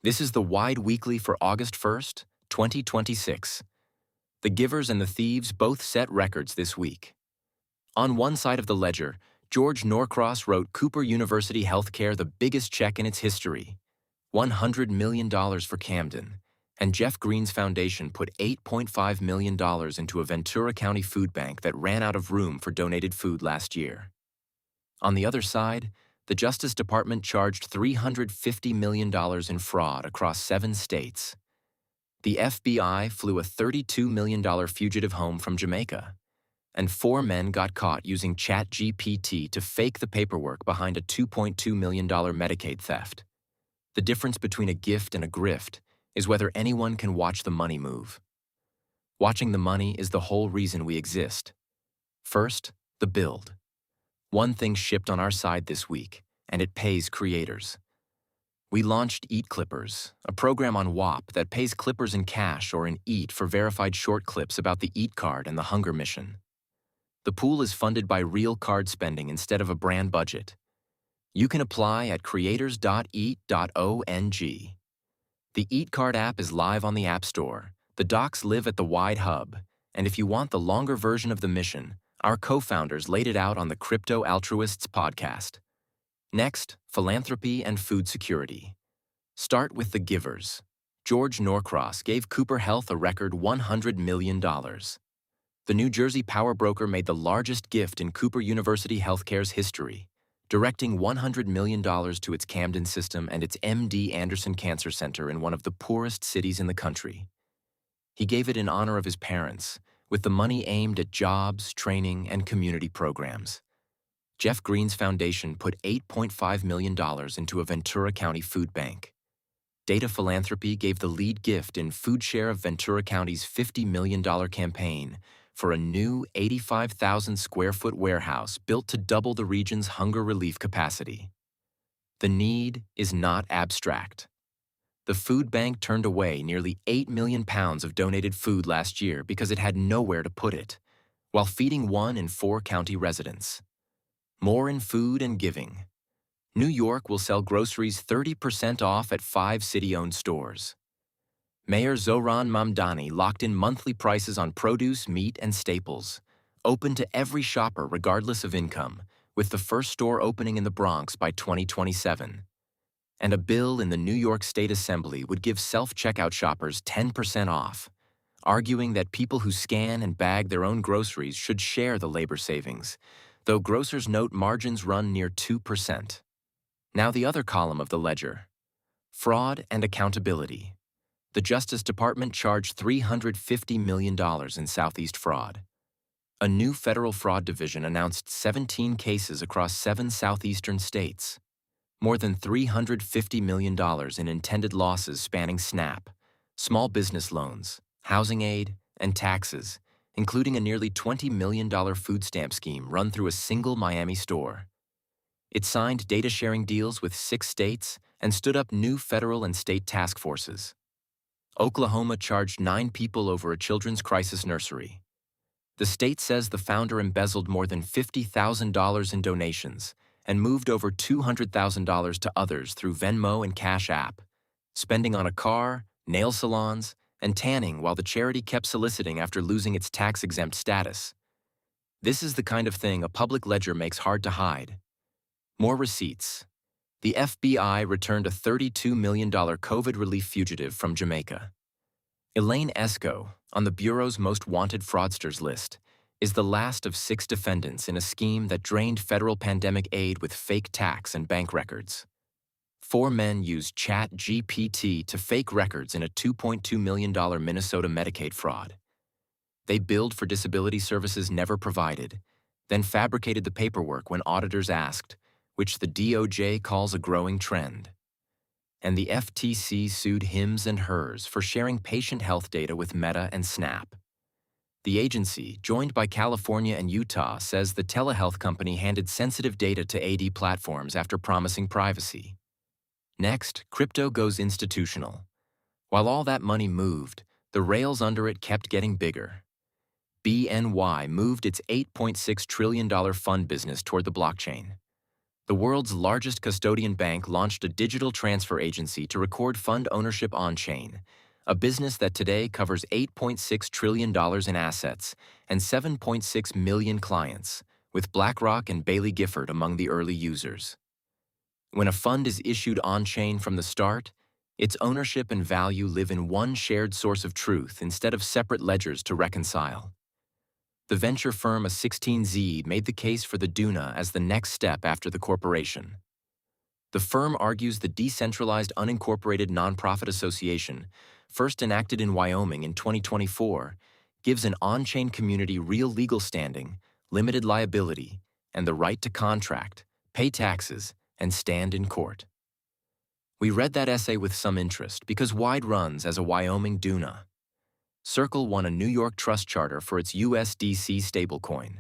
This is the WYDE Weekly for August 1st, 2026. The givers and the thieves both set records this week. On one side of the ledger, George Norcross wrote Cooper University Healthcare the biggest check in its history, $100 million for Camden, and Jeff Green's foundation put $8.5 million into a Ventura County food bank that ran out of room for donated food last year. On the other side, the Justice Department charged $350 million in fraud across 7 states. The FBI flew a $32 million fugitive home from Jamaica, and 4 men got caught using ChatGPT to fake the paperwork behind a $2.2 million Medicaid theft. The difference between a gift and a grift is whether anyone can watch the money move. Watching the money is the whole reason we exist. First, the build. One thing shipped on our side this week, and it pays creators. We launched Eat Clippers, a program on WAP that pays clippers in cash or in EAT for verified short clips about the EAT card and the hunger mission. The pool is funded by real card spending instead of a brand budget. You can apply at creators.eat.ong. The EAT Card app is live on the App Store. The docs live at the WYDE Hub, and if you want the longer version of the mission, our co-founders laid it out on the Crypto Altruists podcast. Next, philanthropy and food security. Start with the givers. George Norcross gave Cooper Health a record $100 million. The New Jersey power broker made the largest gift in Cooper University Healthcare's history, directing $100 million to its Camden system and its MD Anderson Cancer Center in one of the poorest cities in the country. He gave it in honor of his parents, with the money aimed at jobs, training, and community programs. Jeff Green's foundation put $8.5 million into a Ventura County food bank. Data Philanthropy gave the lead gift in food share of Ventura County's $50 million campaign for a new 85,000 square foot warehouse built to double the region's hunger relief capacity. The need is not abstract. The food bank turned away nearly 8 million pounds of donated food last year because it had nowhere to put it, while feeding 1 in 4 county residents. More in food and giving. New York will sell groceries 30% off at 5 city-owned stores. Mayor Zohran Mamdani locked in monthly prices on produce, meat, and staples, open to every shopper regardless of income, with the first store opening in the Bronx by 2027. And a bill in the New York State Assembly would give self-checkout shoppers 10% off, arguing that people who scan and bag their own groceries should share the labor savings, though grocers note margins run near 2%. Now the other column of the ledger. Fraud and accountability. The Justice Department charged $350 million in Southeast fraud. A new federal fraud division announced 17 cases across 7 southeastern states. More than $350 million in intended losses spanning SNAP, small business loans, housing aid, and taxes, including a nearly $20 million food stamp scheme run through a single Miami store. It signed data-sharing deals with 6 states and stood up new federal and state task forces. Oklahoma charged 9 people over a children's crisis nursery. The state says the founder embezzled more than $50,000 in donations and moved over $200,000 to others through Venmo and Cash App, spending on a car, nail salons, and tanning while the charity kept soliciting after losing its tax-exempt status. This is the kind of thing a public ledger makes hard to hide. More receipts. The FBI returned a $32 million COVID relief fugitive from Jamaica. Elaine Esco, on the Bureau's most wanted fraudsters list, is the last of 6 defendants in a scheme that drained federal pandemic aid with fake tax and bank records. 4 men used ChatGPT to fake records in a $2.2 million Minnesota Medicaid fraud. They billed for disability services never provided, then fabricated the paperwork when auditors asked, which the DOJ calls a growing trend. And the FTC sued Hims and Hers for sharing patient health data with Meta and Snap. The agency, joined by California and Utah, says the telehealth company handed sensitive data to AD platforms after promising privacy. Next, crypto goes institutional. While all that money moved, the rails under it kept getting bigger. BNY moved its $8.6 trillion fund business toward the blockchain. The world's largest custodian bank launched a digital transfer agency to record fund ownership on-chain, a business that today covers $8.6 trillion in assets and 7.6 million clients, with BlackRock and Bailey Gifford among the early users. When a fund is issued on-chain from the start, its ownership and value live in one shared source of truth instead of separate ledgers to reconcile. The venture firm A16Z made the case for the DUNA as the next step after the corporation. The firm argues the Decentralized Unincorporated Nonprofit Association, first enacted in Wyoming in 2024, gives an on-chain community real legal standing, limited liability, and the right to contract, pay taxes, and stand in court. We read that essay with some interest because WYDE runs as a Wyoming DUNA. Circle won a New York trust charter for its USDC stablecoin.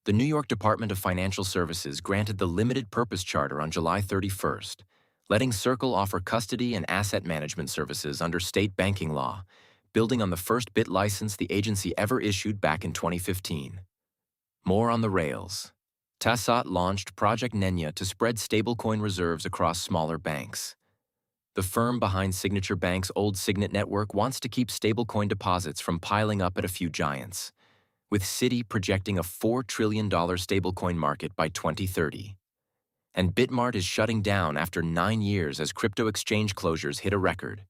The New York Department of Financial Services granted the limited purpose charter on July 31st, letting Circle offer custody and asset management services under state banking law, building on the first BIT license the agency ever issued back in 2015. More on the rails. Tassat launched Project Nenya to spread stablecoin reserves across smaller banks. The firm behind Signature Bank's old Signet network wants to keep stablecoin deposits from piling up at a few giants, with Citi projecting a $4 trillion stablecoin market by 2030. And Bitmart is shutting down after 9 years as crypto exchange closures hit a record.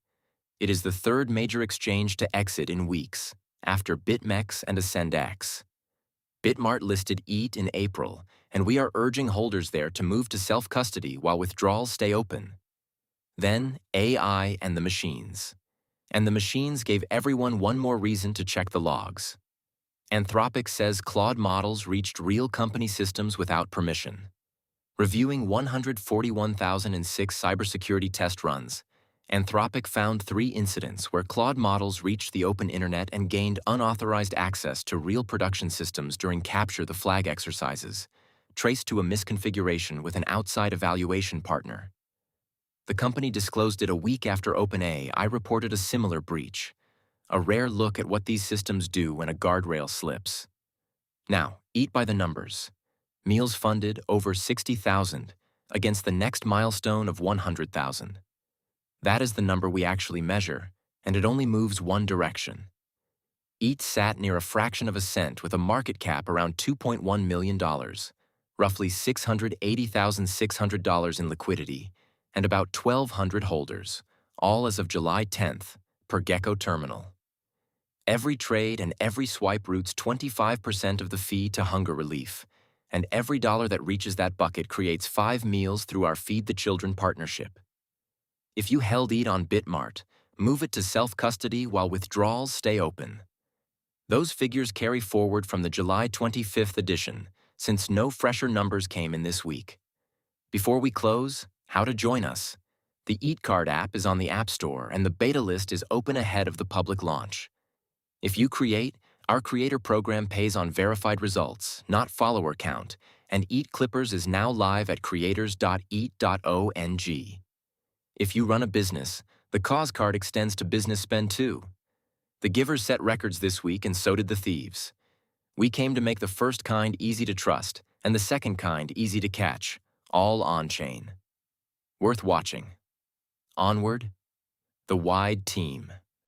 It is the third major exchange to exit in weeks, after BitMEX and AscendX. Bitmart listed ETH in April, and we are urging holders there to move to self-custody while withdrawals stay open. Then, AI and the machines. And the machines gave everyone one more reason to check the logs. Anthropic says Claude models reached real company systems without permission. Reviewing 141,006 cybersecurity test runs, Anthropic found 3 incidents where Claude models reached the open internet and gained unauthorized access to real production systems during capture the flag exercises, traced to a misconfiguration with an outside evaluation partner. The company disclosed it a week after OpenAI reported a similar breach, a rare look at what these systems do when a guardrail slips. Now, eat by the numbers. Meals funded over 60,000 against the next milestone of 100,000. That is the number we actually measure, and it only moves one direction. ETH sat near a fraction of a cent with a market cap around $2.1 million, roughly $680,600 in liquidity, and about 1,200 holders, all as of July 10th, per Gecko Terminal. Every trade and every swipe routes 25% of the fee to hunger relief, and every dollar that reaches that bucket creates 5 meals through our Feed the Children partnership. If you held ETH on Bitmart, move it to self-custody while withdrawals stay open. Those figures carry forward from the July 25th edition, since no fresher numbers came in this week. Before we close, how to join us. The ETH Card app is on the App Store and the beta list is open ahead of the public launch. If you create, our creator program pays on verified results, not follower count, and ETH Clippers is now live at creators.eth.ong. If you run a business, the cause card extends to business spend too. The givers set records this week and so did the thieves. We came to make the first kind easy to trust and the second kind easy to catch, all on-chain. Worth watching. Onward, the WYDE team.